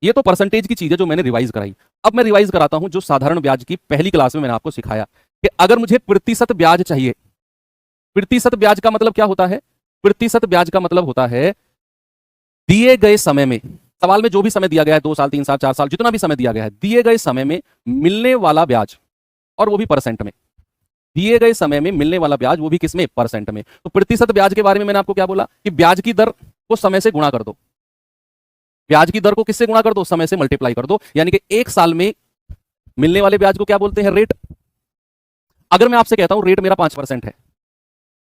ये तो परसेंटेज की चीज है जो मैंने रिवाइज कराई। अब मैं रिवाइज कराता हूं जो साधारण ब्याज की पहली क्लास में मैंने आपको सिखाया कि अगर मुझे प्रतिशत ब्याज चाहिए, प्रतिशत ब्याज का मतलब क्या होता है? प्रतिशत ब्याज का मतलब होता है दिए गए समय में, सवाल में जो भी समय दिया गया है, 2 साल, 3 साल, 4 साल, जितना भी समय दिया गया है, दिए गए समय में मिलने वाला ब्याज, और वो भी परसेंट में। दिए गए समय में मिलने वाला ब्याज, वो भी किसमें? परसेंट में। तो प्रतिशत ब्याज के बारे में मैंने आपको क्या बोला कि ब्याज की दर को समय से गुणा कर दो। ब्याज की दर को किससे गुणा कर दो? समय से मल्टीप्लाई कर दो। यानी कि 1 साल में मिलने वाले ब्याज को क्या बोलते हैं? रेट। अगर मैं आपसे कहता हूं रेट मेरा 5% है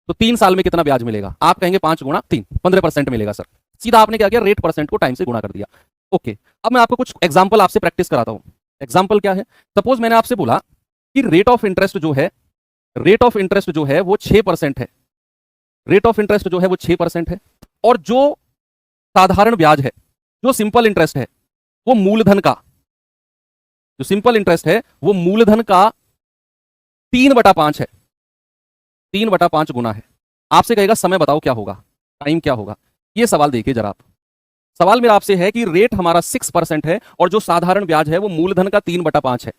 तो 3 साल में कितना ब्याज मिलेगा? आप कहेंगे 5 गुणा 3, 15% मिलेगा सर। सीधा आपने क्या किया? रेट परसेंट को टाइम से गुणा कर दिया। ओके, अब मैं आपको कुछ एग्जांपल आपसे प्रैक्टिस कराता हूं। एग्जांपल क्या है? सपोज मैंने आपसे बोला कि रेट ऑफ इंटरेस्ट जो है, रेट ऑफ इंटरेस्ट जो है वो 6% है। रेट ऑफ इंटरेस्ट जो है वो 6% है, और जो साधारण ब्याज है, जो सिंपल इंटरेस्ट है, वो मूलधन का, जो सिंपल इंटरेस्ट है वो मूलधन का 3/5 है। 3/5 गुना है। आपसे कहेगा समय बताओ क्या होगा, टाइम क्या होगा। ये सवाल देखिए जरा आप। सवाल मेरा आपसे है कि रेट हमारा 6% है और जो साधारण ब्याज है वो मूलधन का 3/5 है।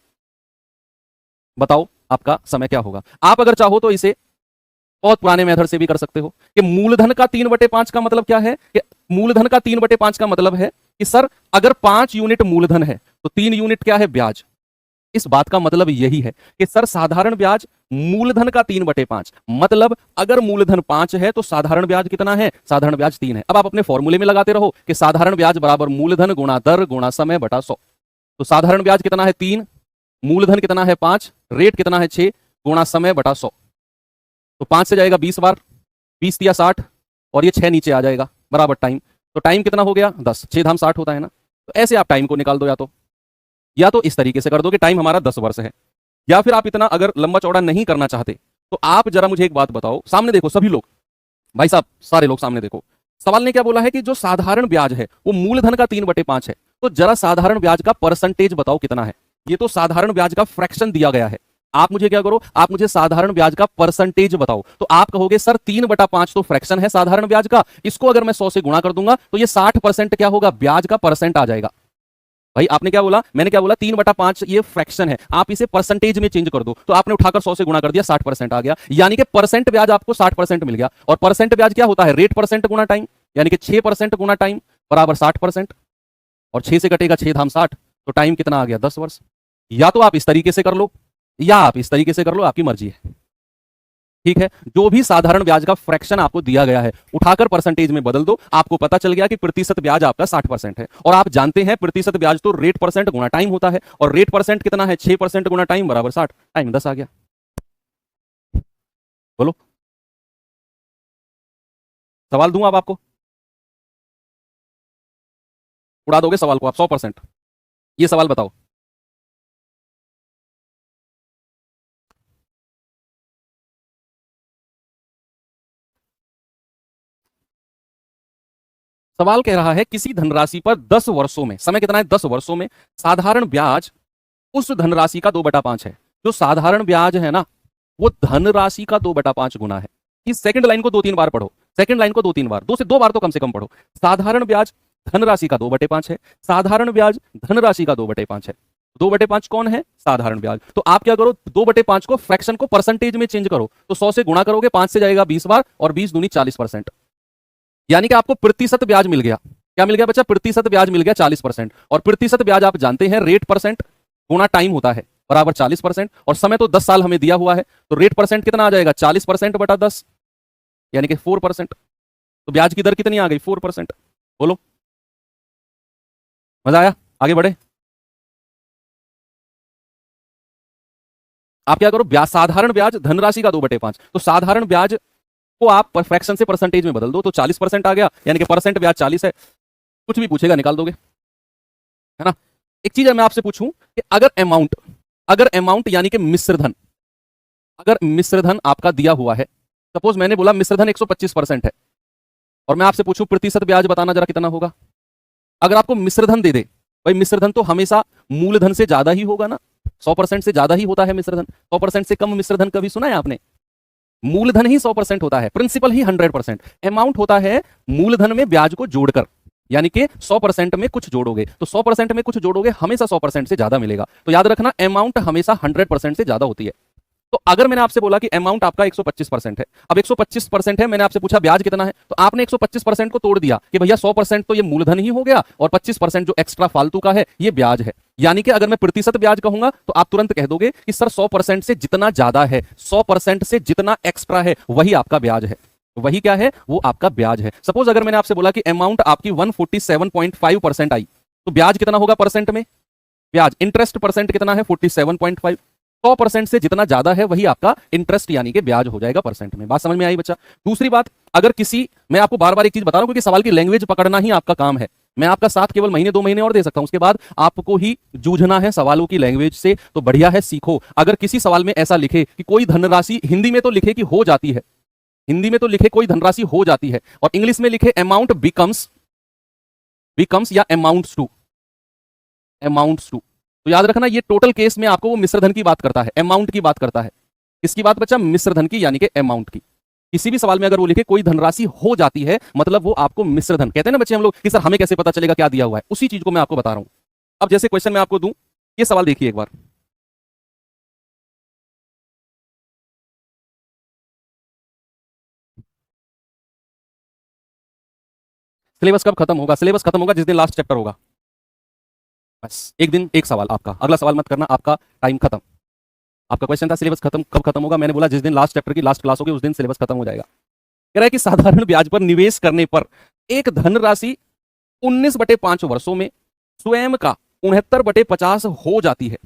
बताओ आपका समय क्या होगा। आप अगर चाहो तो इसे बहुत पुराने मेथड से भी कर सकते हो कि मूलधन का 3/5 का मतलब क्या है कि मूलधन का 3/5 का मतलब है कि सर अगर 5 यूनिट मूलधन है तो 3 यूनिट क्या है? ब्याज। इस बात का मतलब यही है कि सर साधारण ब्याज मूलधन का 3/5, मतलब अगर मूलधन 5 है तो साधारण ब्याज कितना है? साधारण ब्याज 3 है। अब आप अपने फॉर्मूले में लगाते रहो कि साधारण ब्याज बराबर मूलधन गुणा दर गुणा समय बटा 100। तो साधारण ब्याज कितना है? 3, मूलधन कितना है? 5, रेट कितना है? 6 गुणा समय बटा 100। तो 5 से जाएगा 20 बार, 20 या 60, और ये 6 नीचे आ जाएगा बराबर टाइम। तो टाइम कितना हो गया? 10। 6 धाम 60 होता है ना। तो ऐसे आप टाइम को निकाल दो, या तो इस तरीके से कर दो कि टाइम हमारा 10 वर्ष है, या फिर आप इतना अगर लंबा चौड़ा नहीं करना चाहते तो आप जरा मुझे एक बात बताओ, सामने देखो सभी लोग, भाई साहब सारे लोग सामने देखो। सवाल ने क्या बोला है कि जो साधारण ब्याज है वो मूलधन का 3/5 है, तो जरा साधारण ब्याज का परसेंटेज बताओ कितना है। ये तो साधारण ब्याज का फ्रैक्शन दिया गया है। आप मुझे क्या करो, आप मुझे साधारण ब्याज का परसेंटेज बताओ। तो आप कहोगे सर 3/5 तो फ्रैक्शन है साधारण ब्याज का, इसको अगर मैं 100 से गुणा कर दूंगा तो ये 60% क्या होगा? ब्याज का परसेंट आ जाएगा। भाई आपने क्या बोला? मैंने क्या बोला? 3/5 ये फ्रैक्शन है, आप इसे परसेंटेज में चेंज कर दो। तो आपने उठाकर 100 से गुणा कर दिया, 60% आ गया, यानी कि परसेंट ब्याज आपको 60% मिल गया। और परसेंट ब्याज क्या होता है? रेट परसेंट गुणा टाइम, यानी कि 6% गुणा टाइम बराबर 60%, और 6 से कटेगा 6 धाम 60, तो टाइम कितना आ गया? 10 वर्ष। या तो आप इस तरीके से कर लो या आप इस तरीके से कर लो, आपकी मर्जी है। ठीक है, जो भी साधारण ब्याज का फ्रैक्शन आपको दिया गया है उठाकर परसेंटेज में बदल दो, आपको पता चल गया कि प्रतिशत ब्याज आपका 60% है। और आप जानते हैं प्रतिशत ब्याज तो रेट परसेंट गुणा टाइम होता है, और रेट परसेंट कितना है? 6% गुणा टाइम बराबर 60, टाइम 10 आ गया। बोलो, सवाल दूं अब आपको? उड़ा दोगे सवाल को आप 100%? ये सवाल बताओ। सवाल कह रहा है किसी धनराशि पर 10 वर्षों में, समय कितना है? 10 वर्षों में साधारण ब्याज उस धनराशि का 2/5 है। जो साधारण ब्याज है ना वो धनराशि का 2/5 गुना है। इस सेकंड लाइन को 2-3 बार पढ़ो, सेकंड लाइन को 2-3 बार, 2 से 2 बार तो कम से कम पढ़ो। साधारण ब्याज धनराशि का 2/5 है, साधारण ब्याज धनराशि का 2/5 है। 2/5 कौन है? साधारण ब्याज। तो आप क्या करो, 2/5 को फ्रैक्शन को परसेंटेज में चेंज करो। तो 100 से गुणा करोगे, 5 से जाएगा 20 बार, और 20 दूनी 40%, यानी कि आपको प्रतिशत ब्याज मिल गया। क्या मिल गया बच्चा? प्रतिशत ब्याज मिल गया 40%। और प्रतिशत ब्याज आप जानते हैं रेट परसेंट गुणा टाइम होता है बराबर 40%, और समय तो 10 साल हमें दिया हुआ है, तो रेट परसेंट कितना आ जाएगा? 40% बटा 10, यानी कि 4%। तो ब्याज की दर कितनी आ गई? 4%। बोलो, मजा आया? आगे बढ़े। आप क्या करो, ब्याज, साधारण ब्याज धनराशि का 2/5, तो साधारण ब्याज को आप फ्रैक्शन से परसेंटेज में बदल दो, तो 40% आ गया, यानी कि परसेंट ब्याज 40 है। कुछ भी पूछेगा निकाल दोगे, है ना। एक चीज है मैं आपसे पूछूं कि अगर अमाउंट यानी कि मिश्रधन, अगर मिश्रधन आपका दिया हुआ है, सपोज मैंने बोला मिश्रधन 125% है, और मैं आपसे पूछूं प्रतिशत ब्याज बताना जरा कितना होगा। अगर आपको मिश्रधन दे दे, भाई मिश्रधन तो हमेशा मूलधन से ज्यादा ही होगा ना, 100% से ज्यादा ही होता है मिश्रधन। 100% से कम मिश्रधन कभी सुना है आपने? मूलधन ही 100% होता है, प्रिंसिपल ही 100%। अमाउंट होता है मूलधन में ब्याज को जोड़कर, यानी कि 100% में कुछ जोड़ोगे, तो 100% में कुछ जोड़ोगे हमेशा 100% से ज्यादा मिलेगा। तो याद रखना, अमाउंट हमेशा 100% से ज्यादा होती है। तो अगर मैंने आपसे बोला कि अमाउंट आपका 125% है, अब 125% है, मैंने आपसे पूछा ब्याज कितना है, तो आपने 125% को तोड़ दिया कि भैया 100% तो ये मूलधन ही हो गया, और 25% जो एक्स्ट्रा फालतू का है ये ब्याज है। यानी कि अगर मैं प्रतिशत ब्याज कहूंगा तो आप तुरंत कह दोगे कि सर 100% से जितना ज्यादा है, 100% से जितना एक्स्ट्रा है वही आपका ब्याज है। वही क्या है? वो आपका ब्याज है। सपोज अगर मैंने आपसे बोला कि अमाउंट आपकी 147.5% आई, तो ब्याज कितना होगा परसेंट में? ब्याज इंटरेस्ट परसेंट कितना है? 47.5। 100% से जितना ज्यादा है वही आपका इंटरेस्ट यानी कि ब्याज हो जाएगा परसेंट में। बात समझ में आई बच्चा? दूसरी बात, अगर किसी, मैं आपको बार बार एक चीज बता रहा हूं क्योंकि सवाल की लैंग्वेज पकड़ना ही आपका काम है। मैं आपका साथ केवल महीने 2 महीने और दे सकता हूं, उसके बाद आपको ही जूझना है सवालों की लैंग्वेज से। तो बढ़िया है, सीखो। अगर किसी सवाल में ऐसा लिखे कि कोई धनराशि, हिंदी में तो लिखे कि हो जाती है, हिंदी में तो लिखे कोई धनराशि हो जाती है, और इंग्लिश में लिखे अमाउंट बिकम्स या अमाउंट्स टू, तो याद रखना ये टोटल केस में आपको वो मिश्रधन की बात करता है, अमाउंट की बात करता है। किसकी बात बच्चा? मिश्रधन की, यानी कि अमाउंट की। किसी भी सवाल में अगर वो लिखे कोई धनराशि हो जाती है, मतलब वो आपको मिश्रधन कहते हैं ना बच्चे हम लोग, कि सर हमें कैसे पता चलेगा क्या दिया हुआ है, उसी चीज को मैं आपको बता रहा हूं। अब जैसे क्वेश्चन मैं आपको दूं, ये सवाल देखिए एक बार। सिलेबस कब खत्म होगा? सिलेबस खत्म होगा जिस दिन लास्ट चैप्टर होगा। बस एक दिन एक सवाल आपका, अगला सवाल मत करना, आपका टाइम खत्म। आपका क्वेश्चन था सिलेबस खत्म कब खत्म होगा, मैंने बोला जिस दिन लास्ट चैप्टर की लास्ट क्लास होगी उस दिन सिलेबस खत्म हो जाएगा। कह रहा है कि साधारण ब्याज पर निवेश करने पर एक धनराशि 19/5 वर्षों में स्वयं का 69/50 हो जाती है।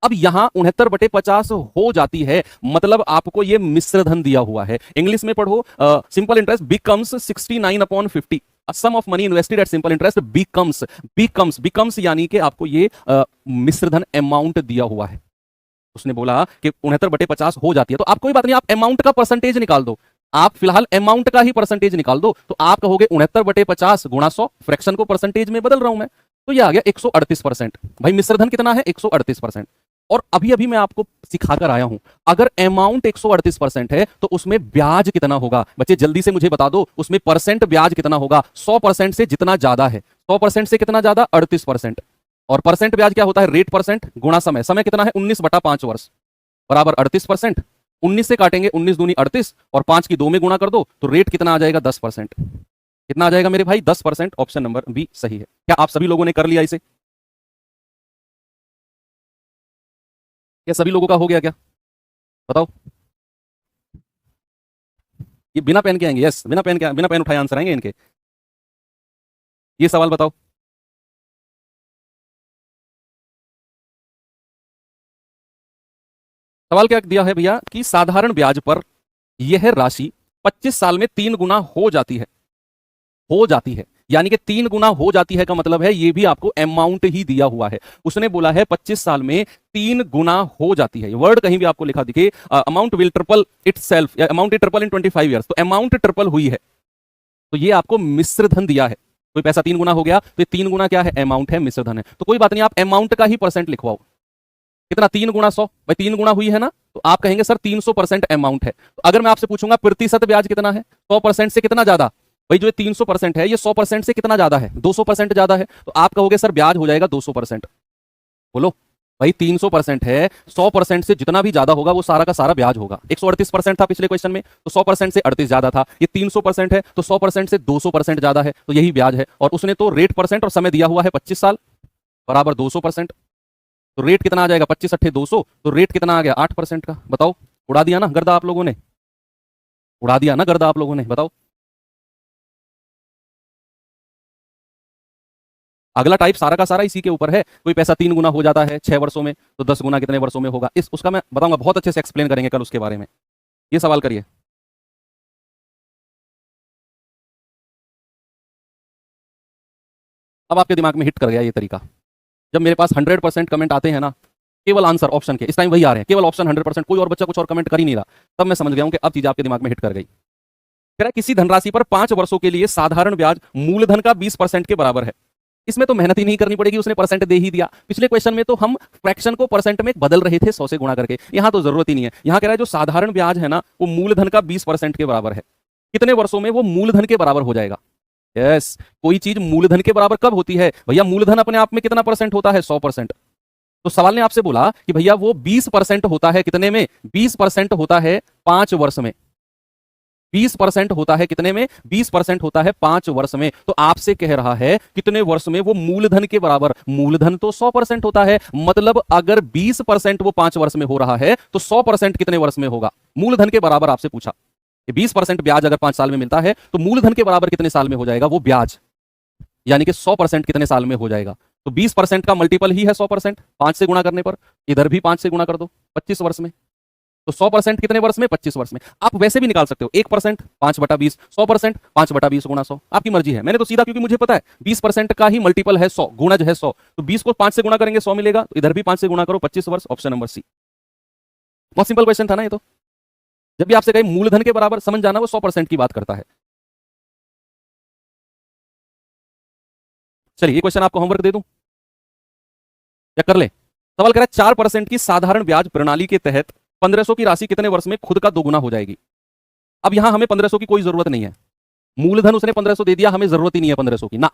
अब यहां 69/50 हो जाती है, मतलब आपको यह मिश्रधन दिया हुआ है। इंग्लिश में पढ़ो, simple interest becomes 69/50। Sum of money invested at simple interest becomes यानी कि आपको ये मिश्रधन अमाउंट दिया हुआ है। उसने बोला कि 69/50 हो जाती है, तो आप कोई बात नहीं, आप अमाउंट का परसेंटेज निकाल दो। आप फिलहाल अमाउंट का ही परसेंटेज निकाल दो, तो आप कहोगे 69/50 गुणा 100, फ्रैक्शन को परसेंटेज में बदल रहा हूं मैं, तो ये आ गया 138%। भाई मिश्रधन कितना है? 138%। और अभी अभी मैं आपको सिखाकर आया हूं, अगर अमाउंट 138% है तो उसमें ब्याज कितना होगा? बच्चे जल्दी से मुझे बता दो, उसमें परसेंट ब्याज कितना होगा? 100% से जितना ज्यादा है, 100% से कितना ज्यादा? 38%। और परसेंट ब्याज क्या होता है? रेट परसेंट गुणा समय। समय कितना है? 19/5 वर्ष बराबर 38%। 19 से काटेंगे, 19 दूनी 38, और 5 की 2 में गुणा कर दो, तो रेट कितना आ जाएगा? 10%। कितना आ जाएगा मेरे भाई? 10%। ऑप्शन नंबर बी सही है। क्या आप सभी लोगों ने कर लिया इसे? क्या सभी लोगों का हो गया क्या? बताओ। ये बिना पेन के आएंगे? यस, बिना पेन उठाए आंसर आएंगे इनके। ये सवाल बताओ। सवाल क्या दिया है भैया कि साधारण ब्याज पर यह राशि 25 साल में 3 गुना हो जाती है। हो जाती है यानी कि 3 गुना हो जाती है का मतलब है ये भी आपको अमाउंट ही दिया हुआ है। उसने बोला है 25 साल में 3 गुना हो जाती है। वर्ड कहीं भी आपको लिखा दिखे, amount will triple itself, amount triple in 25 years, तो अमाउंट ट्रिपल हुई है, तो ये आपको मिश्रधन दिया है। कोई पैसा 3 गुना हो गया, तो ये 3 गुना क्या है? अमाउंट है, मिश्रधन है। तो कोई बात नहीं, आप अमाउंट का ही परसेंट लिखवाओ। कितना? 3 गुना 100, भाई 3 गुना हुई है ना, तो आप कहेंगे सर 300% अमाउंट है। तो अगर मैं आपसे पूछूंगा प्रतिशत ब्याज कितना है, 100% से कितना ज्यादा? भाई जो 300% है ये 100% से कितना ज्यादा है? 200% ज्यादा है, तो आप कहोगे सर ब्याज हो जाएगा 200%। बोलो भाई 300% है, 100% से जितना भी ज्यादा होगा वो सारा का सारा ब्याज होगा। 138% था पिछले क्वेश्चन में, तो 100% से 38 ज्यादा था। ये 300% है, तो 100% से 200% ज्यादा है, तो यही ब्याज है। और उसने तो रेट परसेंट और समय दिया हुआ है 25 साल बराबर 200%, तो रेट कितना आ जाएगा? 25 अट्ठे 200, तो रेट कितना आ गया? 8% का। बताओ, उड़ा दिया ना गर्दा आप लोगों ने? उड़ा दिया ना गर्दा आप लोगों ने? बताओ। अगला टाइप सारा का सारा इसी के ऊपर है। कोई पैसा 3 गुना हो जाता है 6 वर्षों में, तो 10 गुना कितने वर्षों में होगा, इस उसका मैं बताऊंगा, बहुत अच्छे से एक्सप्लेन करेंगे कल उसके बारे में। ये सवाल करिए। अब आपके दिमाग में हिट कर गया ये तरीका। जब मेरे पास 100% कमेंट आते हैं ना, केवल आंसर ऑप्शन के, इस टाइम वही आ रहे हैं, केवल ऑप्शन 100%, कोई और बच्चा कुछ और कमेंट कर ही नहीं रहा, तब मैं समझ गया हूं कि अब चीज आपके दिमाग में हिट कर गई। कह रहा है किसी धनराशि पर 5 वर्षों के लिए साधारण ब्याज मूलधन का 20% के बराबर है। इसमें तो मेहनत ही नहीं करनी पड़ेगी, उसने परसेंट दे ही दिया। पिछले क्वेश्चन में तो हम फ्रैक्शन को परसेंट में बदल रहे थे 100 से गुणा करके, यहां तो जरूरत ही नहीं है। यहां कह रहा है जो साधारण ब्याज है ना, वो मूलधन का 20% के बराबर है। कितने वर्षों में वो मूलधन के बराबर हो जाएगा। यस, कोई चीज मूलधन के बराबर कब होती है भैया, मूलधन अपने आप में कितना परसेंट होता है, 100%। तो सवाल ने आपसे बोला कि भैया वो 20% होता है कितने में, 20% होता है 5 वर्ष में। 20% होता है कितने में, 20% होता है 5 वर्ष में। तो आपसे कह रहा है कितने वर्ष में वो मूलधन के बराबर, मूलधन तो 100% होता है, मतलब अगर 20% वो 5 वर्ष में हो रहा है तो 100% कितने वर्ष में होगा, मूलधन के बराबर आपसे पूछा। 20% ब्याज अगर 5 साल में मिलता है तो मूलधन के बराबर कितने साल में हो जाएगा वो ब्याज, यानी कि 100% कितने साल में हो जाएगा। तो 20% का मल्टीपल ही है 100%, 5 से गुणा करने पर, इधर भी 5 से गुणा कर दो, 25 वर्ष में। तो 100% कितने वर्ष में, 25 वर्ष में। आप वैसे भी निकाल सकते हो, 1% 5/20, 100% 5/20 गुणा 100, आपकी मर्जी है। मैंने तो सीधा, क्योंकि मुझे पता है 20% का ही मल्टीपल है 100, गुणज है 100, तो 20 को 5 से गुणा करेंगे 100 मिलेगा, तो इधर भी 5 से गुणा करो, 25 वर्ष, ऑप्शन नंबर सी। बहुत सिंपल क्वेश्चन था ना ये तो। जब भी आपसे कहीं मूलधन के बराबर, समझ जाना वो 100% की बात करता है। चलिए ये क्वेश्चन आपको होमवर्क दे दूं या कर ले। सवाल कर रहा है 4% की साधारण ब्याज प्रणाली के तहत 1500 की राशि कितने वर्ष में खुद का 2 गुना हो जाएगी। अब यहां हमें 1500 की कोई जरूरत नहीं है, मूलधन उसने 1500 दे दिया, हमें जरूरत ही नहीं है 1500 की ना।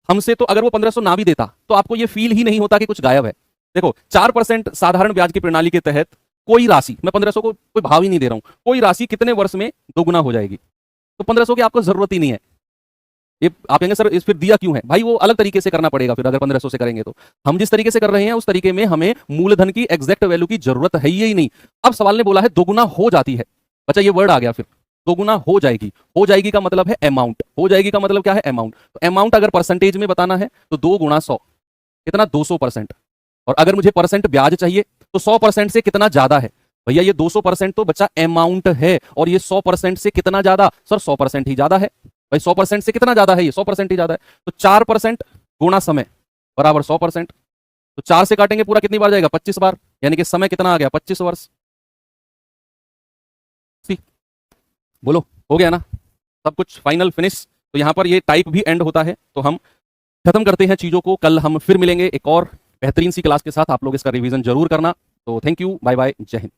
हमसे तो अगर वो 1500 ना भी देता तो आपको ये फील ही नहीं होता कि कुछ गायब है। देखो 4% साधारण ब्याज की प्रणाली के तहत कोई राशि, मैं 1500 को कोई भाव ही नहीं दे रहा हूं, कोई राशि कितने वर्ष में 2 गुना हो जाएगी। तो 1500 की आपको जरूरत ही नहीं है। ये आप कहेंगे सर इस फिर दिया क्यों है भाई, वो अलग तरीके से करना पड़ेगा फिर, अगर 1500 से करेंगे तो। हम जिस तरीके से कर रहे हैं उस तरीके में हमें मूलधन की एग्जैक्ट वैल्यू की जरूरत है ही नहीं। अब सवाल ने बोला है 2 गुना हो जाती है, बच्चा ये वर्ड आ गया फिर, 2 गुना हो जाएगी। हो जाएगी का मतलब है अमाउंट, हो जाएगी का मतलब क्या है, अमाउंट। तो अमाउंट अगर परसेंटेज में बताना है तो 2 गुणा 100 कितना, 200%। और अगर मुझे परसेंट ब्याज चाहिए तो 100% से कितना ज्यादा है भैया, ये 200% तो बच्चा अमाउंट है, और ये 100% से कितना ज्यादा, सर 100% ही ज्यादा है भाई। 100% से कितना ज्यादा है, ये 100% ही ज्यादा है। तो 4% गुणा समय बराबर 100%। तो 4 से काटेंगे पूरा कितनी बार जाएगा, 25 बार, यानी कि समय कितना आ गया, 25 वर्ष। बोलो हो गया ना सब कुछ, फाइनल फिनिश। तो यहां पर ये टाइप भी एंड होता है। तो हम खत्म करते हैं चीजों को, कल हम फिर मिलेंगे एक और बेहतरीन सी क्लास के साथ। आप लोग इसका रिवीजन जरूर करना। तो थैंक यू, बाय बाय, जय हिंद।